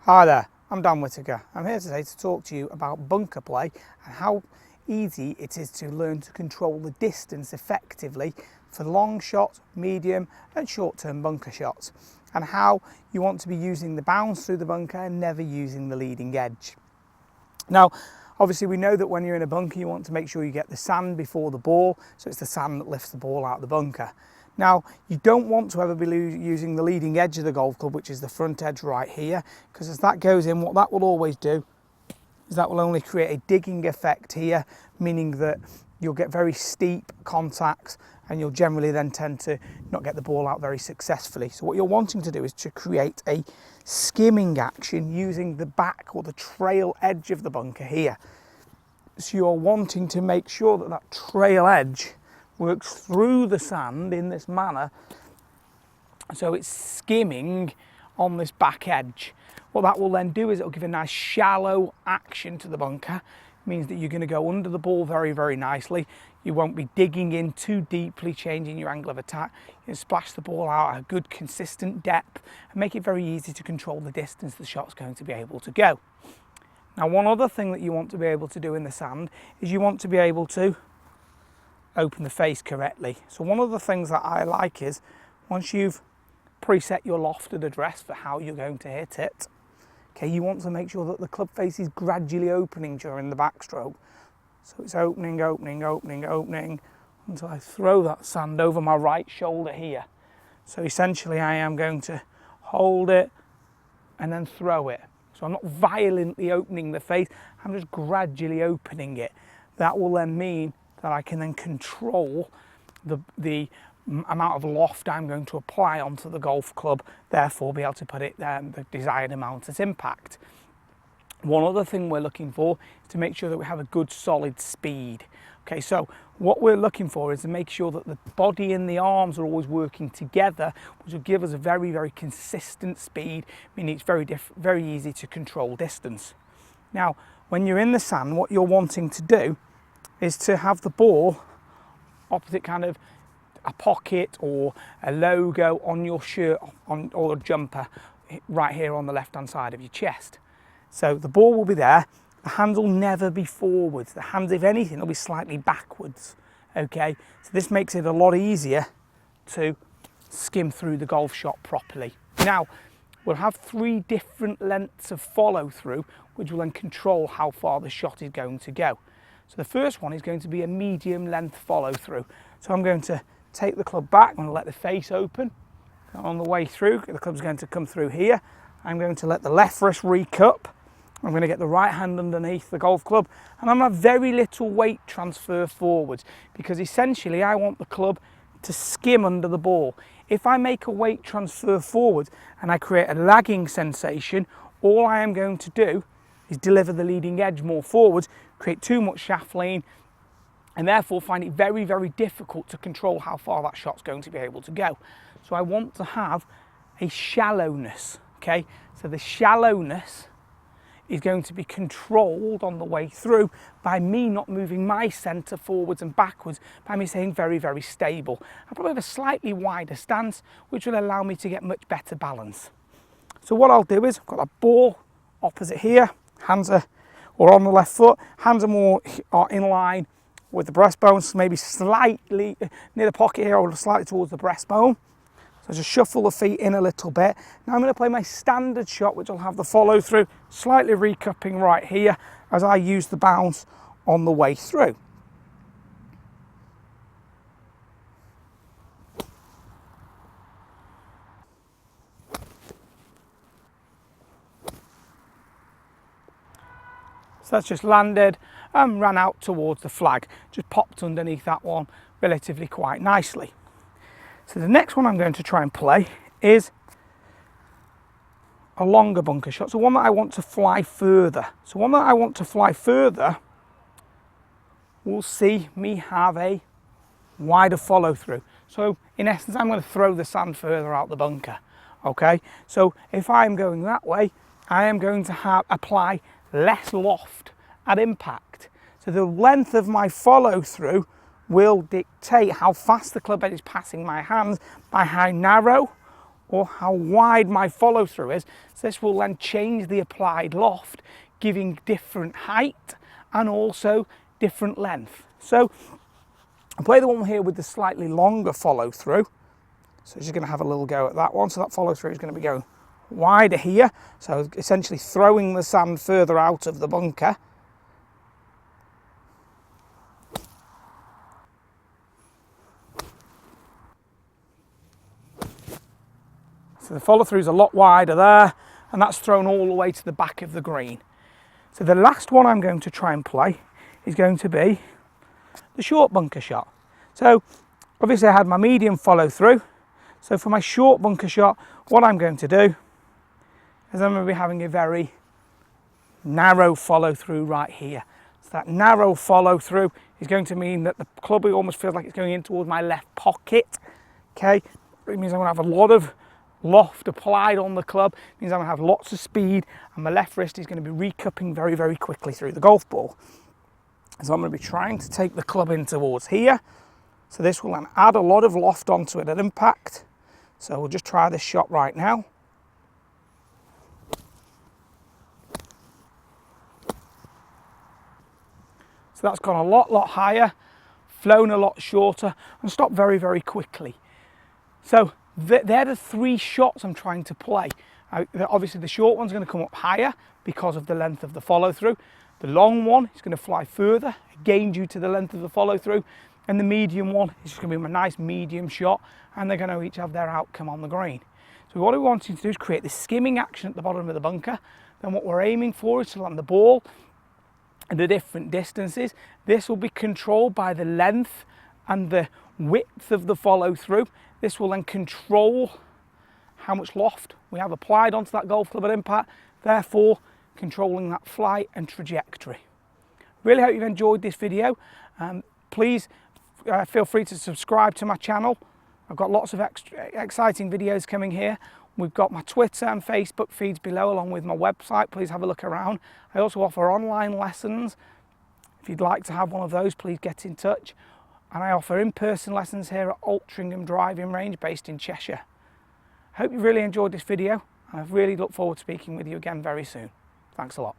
Hi there, I'm Dan Whittaker. I'm here today to talk to you about bunker play and how easy it is to learn to control the distance effectively for long shot, medium and short-term bunker shots, and how you want to be using the bounce through the bunker and never using the leading edge. Now, obviously we know that when you're in a bunker you want to make sure you get the sand before the ball, so it's the sand that lifts the ball out of the bunker. Now, you don't want to ever be using the leading edge of the golf club, which is the front edge right here, because as that goes in, what that will always do is that will only create a digging effect here, meaning that you'll get very steep contacts and you'll generally then tend to not get the ball out very successfully. So what you're wanting to do is to create a skimming action using the back or the trail edge of the bunker here. So you're wanting to make sure that that trail edge works through the sand in this manner, so it's skimming on this back edge. What that will then do is it'll give a nice shallow action to the bunker. It means that you're going to go under the ball very, very nicely. You won't be digging in too deeply, changing your angle of attack. You can splash the ball out at a good consistent depth and make it very easy to control the distance the shot's going to be able to go. Now, one other thing that you want to be able to do in the sand is you want to be able to open the face correctly. So one of the things that I like is once you've preset your lofted address for how you're going to hit it, okay, you want to make sure that the club face is gradually opening during the backstroke. So it's opening, opening, opening, opening until I throw that sand over my right shoulder here. So essentially I am going to hold it and then throw it. So I'm not violently opening the face, I'm just gradually opening it. That will then mean that I can then control the amount of loft I'm going to apply onto the golf club, therefore be able to put it the desired amount at impact. One other thing we're looking for is to make sure that we have a good solid speed. Okay, so what we're looking for is to make sure that the body and the arms are always working together, which will give us a very, very consistent speed, meaning it's very easy to control distance. Now, when you're in the sand, what you're wanting to do is to have the ball opposite kind of a pocket or a logo on your shirt or a jumper right here on the left hand side of your chest. So the ball will be there, the hands will never be forwards, the hands, if anything, will be slightly backwards. Okay, so this makes it a lot easier to skim through the golf shot properly. Now, we'll have 3 different lengths of follow through, which will then control how far the shot is going to go. So the first one is going to be a medium length follow through. So I'm going to take the club back, I'm going to let the face open. On the way through, the club's going to come through here. I'm going to let the left wrist recup. I'm going to get the right hand underneath the golf club, and I'm going to have very little weight transfer forwards, because essentially I want the club to skim under the ball. If I make a weight transfer forward and I create a lagging sensation, all I am going to do is deliver the leading edge more forwards, create too much shaft lean, and therefore find it very, very difficult to control how far that shot's going to be able to go. So I want to have a shallowness, okay? So the shallowness is going to be controlled on the way through by me not moving my centre forwards and backwards, by me staying very, very stable. I probably have a slightly wider stance, which will allow me to get much better balance. So what I'll do is, I've got a ball opposite here, hands are on the left foot, hands are more in line with the breastbone, so maybe slightly near the pocket here or slightly towards the breastbone. So just shuffle the feet in a little bit. Now I'm going to play my standard shot, which will have the follow through, slightly recupping right here as I use the bounce on the way through. So that's just landed and ran out towards the flag, just popped underneath that one relatively quite nicely. So the next one I'm going to try and play is a longer bunker shot, so one that I want to fly further. So one that I want to fly further will see me have a wider follow through. So in essence, I'm going to throw the sand further out the bunker. Okay, so if I'm going that way, I am going to apply less loft at impact. So the length of my follow through will dictate how fast the club head is passing my hands by how narrow or how wide my follow through is. So this will then change the applied loft, giving different height and also different length. So I'll play the one here with the slightly longer follow through. So just going to have a little go at that one. So that follow through is going to be going wider here. So essentially throwing the sand further out of the bunker. So the follow through is a lot wider there, and that's thrown all the way to the back of the green. So the last one I'm going to try and play is going to be the short bunker shot. So obviously I had my medium follow through. So for my short bunker shot, what I'm going to do is I'm going to be having a very narrow follow through right here. So that narrow follow through is going to mean that the club almost feels like it's going in towards my left pocket. Okay, it means I'm going to have a lot of loft applied on the club. It means I'm going to have lots of speed, and my left wrist is going to be recupping very, very quickly through the golf ball. So I'm going to be trying to take the club in towards here. So this will then add a lot of loft onto it at impact. So we'll just try this shot right now. So that's gone a lot higher, flown a lot shorter, and stopped very, very quickly. So they're the three shots I'm trying to play. Obviously the short one's going to come up higher because of the length of the follow through. The long one is going to fly further, again due to the length of the follow through. And the medium one is just going to be a nice medium shot, and they're going to each have their outcome on the green. So what we're wanting to do is create this skimming action at the bottom of the bunker. Then what we're aiming for is to land the ball at the different distances. This will be controlled by the length and the width of the follow through. This will then control how much loft we have applied onto that golf club at impact, therefore controlling that flight and trajectory. Really hope you've enjoyed this video. Please feel free to subscribe to my channel. I've got lots of exciting videos coming here. We've got my Twitter and Facebook feeds below, along with my website. Please have a look around. I also offer online lessons. If you'd like to have one of those, please get in touch. And I offer in-person lessons here at Altrincham Driving Range based in Cheshire. I hope you really enjoyed this video, and I really look forward to speaking with you again very soon. Thanks a lot.